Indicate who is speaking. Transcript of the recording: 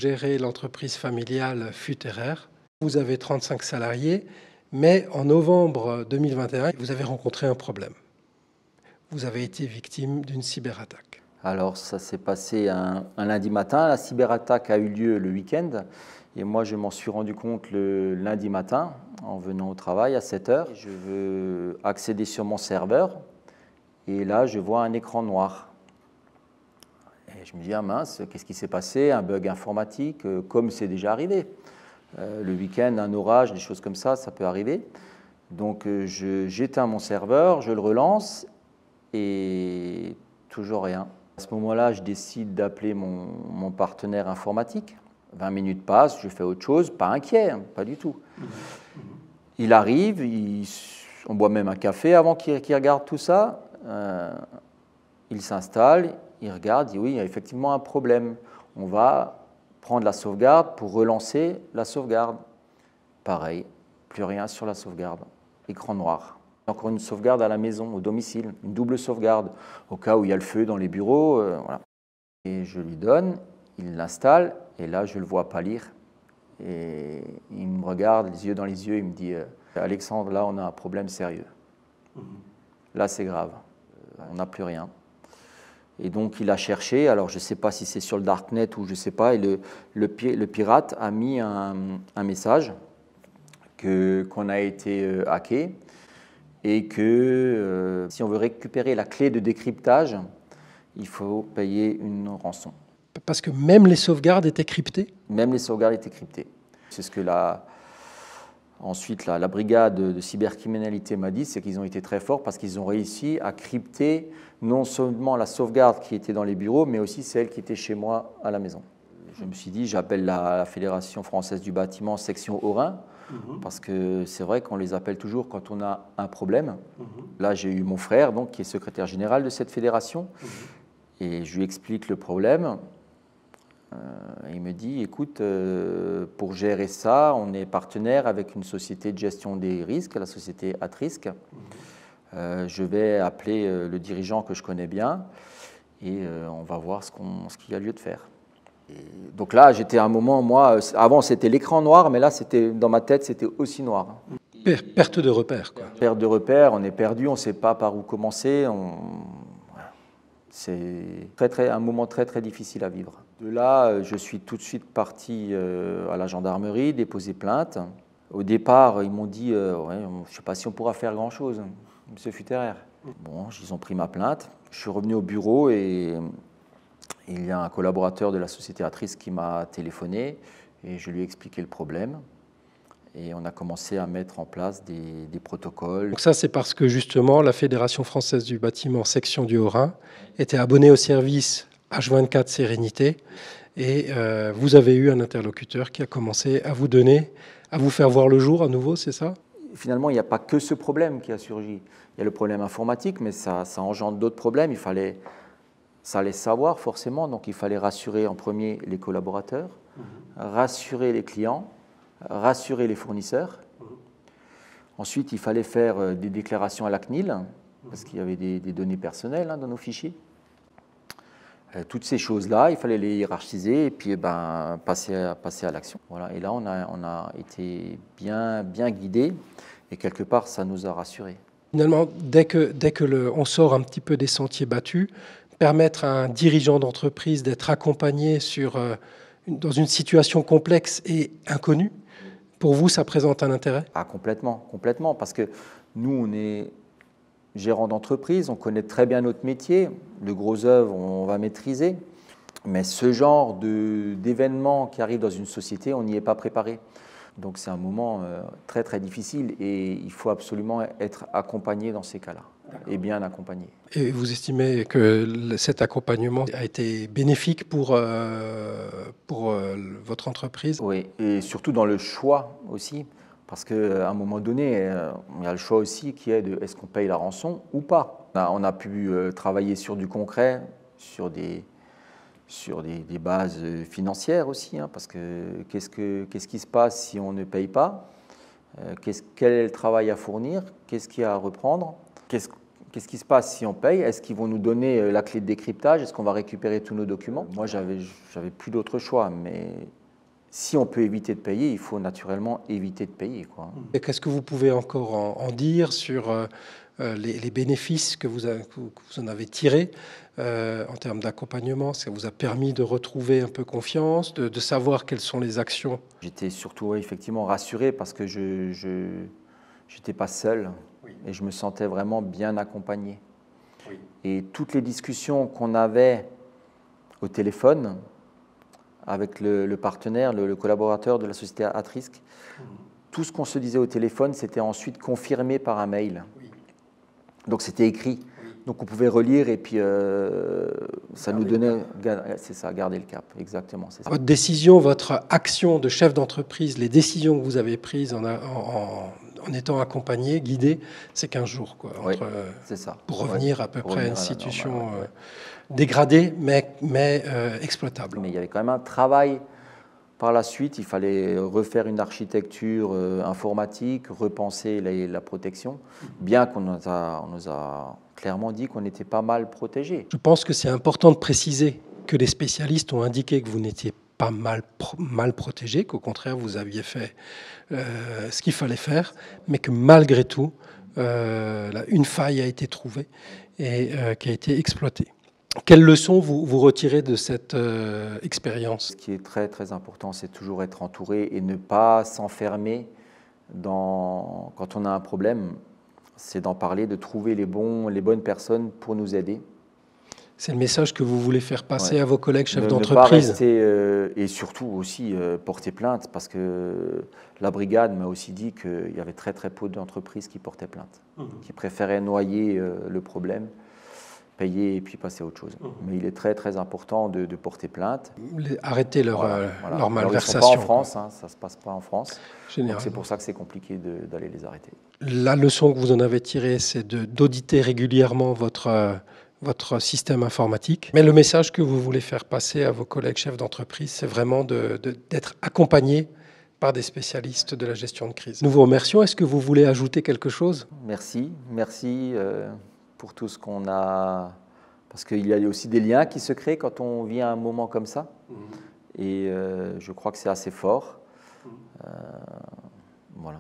Speaker 1: gérez l'entreprise familiale Futéraire. Vous avez 35 salariés, mais en novembre 2021, vous avez rencontré un problème. Vous avez été victime d'une cyberattaque.
Speaker 2: Alors ça s'est passé un lundi matin, la cyberattaque a eu lieu le week-end et moi je m'en suis rendu compte le lundi matin en venant au travail à 7 h. Je veux accéder sur mon serveur et là je vois un écran noir. Et je me dis, ah mince, qu'est-ce qui s'est passé? Un bug informatique, comme c'est déjà arrivé. Le week-end, un orage, des choses comme ça peut arriver. Donc j'éteins mon serveur, je le relance et toujours rien. À ce moment-là, je décide d'appeler mon partenaire informatique. 20 minutes passent, je fais autre chose, pas inquiet, hein, pas du tout. Il arrive, on boit même un café avant qu'il regarde tout ça. Il s'installe, il regarde, il dit oui, il y a effectivement un problème. On va prendre la sauvegarde pour relancer la sauvegarde. Pareil, plus rien sur la sauvegarde. Écran noir. Encore une sauvegarde à la maison, au domicile, une double sauvegarde, au cas où il y a le feu dans les bureaux. Voilà. Et je lui donne, il l'installe, et là, je ne le vois pas lire. Et il me regarde, les yeux dans les yeux, il me dit « Alexandre, là, on a un problème sérieux. Là, c'est grave. On n'a plus rien. » Et donc, il a cherché, alors je ne sais pas si c'est sur le Darknet ou je ne sais pas, et le pirate a mis un message qu'on a été hacké, et que si on veut récupérer la clé de décryptage, il faut payer une rançon.
Speaker 1: Parce que même les sauvegardes étaient cryptées?
Speaker 2: Même les sauvegardes étaient cryptées. C'est ce que ensuite la brigade de cybercriminalité m'a dit, c'est qu'ils ont été très forts parce qu'ils ont réussi à crypter non seulement la sauvegarde qui était dans les bureaux, mais aussi celle qui était chez moi à la maison. Je me suis dit, j'appelle la Fédération française du bâtiment, section Haut-Rhin, parce que c'est vrai qu'on les appelle toujours quand on a un problème. Là, j'ai eu mon frère, donc, qui est secrétaire général de cette fédération, et je lui explique le problème. Il me dit, écoute, pour gérer ça, on est partenaire avec une société de gestion des risques, la société Atrisque. Je vais appeler le dirigeant que je connais bien et on va voir ce qu'il y a lieu de faire. Donc là, j'étais à un moment, moi, avant c'était l'écran noir, mais là, dans ma tête, c'était aussi noir.
Speaker 1: Perte de repère, quoi.
Speaker 2: Perte de repère, on est perdu, on ne sait pas par où commencer. C'est un moment très, très difficile à vivre. De là, je suis tout de suite parti à la gendarmerie, déposer plainte. Au départ, ils m'ont dit, ouais, je ne sais pas si on pourra faire grand-chose, monsieur Futéraire. Bon, ils ont pris ma plainte. Je suis revenu au bureau et il y a un collaborateur de la société Atrisque qui m'a téléphoné et je lui ai expliqué le problème. Et on a commencé à mettre en place des protocoles.
Speaker 1: Donc ça, c'est parce que justement, la Fédération française du bâtiment, section du Haut-Rhin, était abonnée au service H24 Sérénité. Et vous avez eu un interlocuteur qui a commencé à vous faire voir le jour à nouveau, c'est ça?
Speaker 2: Finalement, il n'y a pas que ce problème qui a surgi. Il y a le problème informatique, mais ça engendre d'autres problèmes. Ça allait savoir forcément, donc il fallait rassurer en premier les collaborateurs, rassurer les clients, rassurer les fournisseurs. Ensuite, il fallait faire des déclarations à la CNIL, parce qu'il y avait des données personnelles dans nos fichiers. Toutes ces choses-là, il fallait les hiérarchiser et puis passer à l'action. Voilà. Et là, on a été bien guidés et quelque part, ça nous a rassurés.
Speaker 1: Finalement, dès que on sort un petit peu des sentiers battus, permettre à un dirigeant d'entreprise d'être accompagné dans une situation complexe et inconnue, pour vous, ça présente un intérêt?
Speaker 2: Ah, complètement, parce que nous, on est gérant d'entreprise, on connaît très bien notre métier, le gros œuvre, on va maîtriser, mais ce genre d'événement qui arrive dans une société, on n'y est pas préparé. Donc c'est un moment très très difficile et il faut absolument être accompagné dans ces cas-là, et bien accompagné.
Speaker 1: Et vous estimez que cet accompagnement a été bénéfique pour votre entreprise?
Speaker 2: Oui, et surtout dans le choix aussi, parce qu'à un moment donné, il y a le choix aussi qui est de est-ce qu'on paye la rançon ou pas. On a pu travailler sur du concret, sur des bases financières aussi, parce que qu'est-ce qui se passe si on ne paye pas? Quel est le travail à fournir? Qu'est-ce qu'il y a à reprendre? Qu'est-ce qui se passe si on paye? Est-ce qu'ils vont nous donner la clé de décryptage? Est-ce qu'on va récupérer tous nos documents? Moi, j'avais plus d'autre choix, mais si on peut éviter de payer, il faut naturellement éviter de payer, quoi.
Speaker 1: Et qu'est-ce que vous pouvez encore en dire sur les bénéfices que vous en avez tirés en termes d'accompagnement? Ça vous a permis de retrouver un peu confiance, de savoir quelles sont les actions?
Speaker 2: J'étais surtout effectivement rassuré parce que je n'étais pas seul.
Speaker 1: Oui.
Speaker 2: Et je me sentais vraiment bien accompagné.
Speaker 1: Oui.
Speaker 2: Et toutes les discussions qu'on avait au téléphone avec le partenaire, le collaborateur de la société Atrisc, tout ce qu'on se disait au téléphone, c'était ensuite confirmé par un mail.
Speaker 1: Oui.
Speaker 2: Donc c'était écrit.
Speaker 1: Oui.
Speaker 2: Donc on pouvait relire et puis ça nous donnait, c'est ça, garder le cap, exactement. C'est ça.
Speaker 1: Votre décision, votre action de chef d'entreprise, les décisions que vous avez prises en étant accompagné, guidé, c'est 15 jours, quoi,
Speaker 2: Oui, c'est ça.
Speaker 1: pour revenir à peu près à une
Speaker 2: la
Speaker 1: situation
Speaker 2: normale,
Speaker 1: dégradée, mais exploitable.
Speaker 2: Mais il y avait quand même un travail par la suite. Il fallait refaire une architecture informatique, repenser la protection, bien qu'on nous a clairement dit qu'on était pas mal protégés.
Speaker 1: Je pense que c'est important de préciser que les spécialistes ont indiqué que vous n'étiez pas mal protégé, qu'au contraire, vous aviez fait ce qu'il fallait faire, mais que malgré tout, une faille a été trouvée et qui a été exploitée. Quelles leçons vous retirez de cette expérience?
Speaker 2: Ce qui est très très important, c'est toujours être entouré et ne pas s'enfermer quand on a un problème. C'est d'en parler, de trouver les bonnes personnes pour nous aider.
Speaker 1: C'est le message que vous voulez faire passer à vos collègues chefs
Speaker 2: Ne pas
Speaker 1: d'entreprise.
Speaker 2: rester, et surtout aussi porter plainte, parce que la brigade m'a aussi dit qu'il y avait très très peu d'entreprises qui portaient plainte, qui préféraient noyer le problème, payer et puis passer à autre chose. Mais il est très très important de porter plainte.
Speaker 1: Arrêter leur
Speaker 2: Alors,
Speaker 1: malversation.
Speaker 2: ils ne sont pas en France, hein, ça ne se passe pas en France.
Speaker 1: Généralement.
Speaker 2: Donc c'est pour ça que c'est compliqué d'aller les arrêter.
Speaker 1: La leçon que vous en avez tirée, c'est d'auditer régulièrement votre système informatique. Mais le message que vous voulez faire passer à vos collègues chefs d'entreprise, c'est vraiment d'être accompagnés par des spécialistes de la gestion de crise. Nous vous remercions. Est-ce que vous voulez ajouter quelque chose?
Speaker 2: Merci pour tout ce qu'on a... Parce qu'il y a aussi des liens qui se créent quand on vit un moment comme ça. Et je crois que c'est assez fort. Voilà.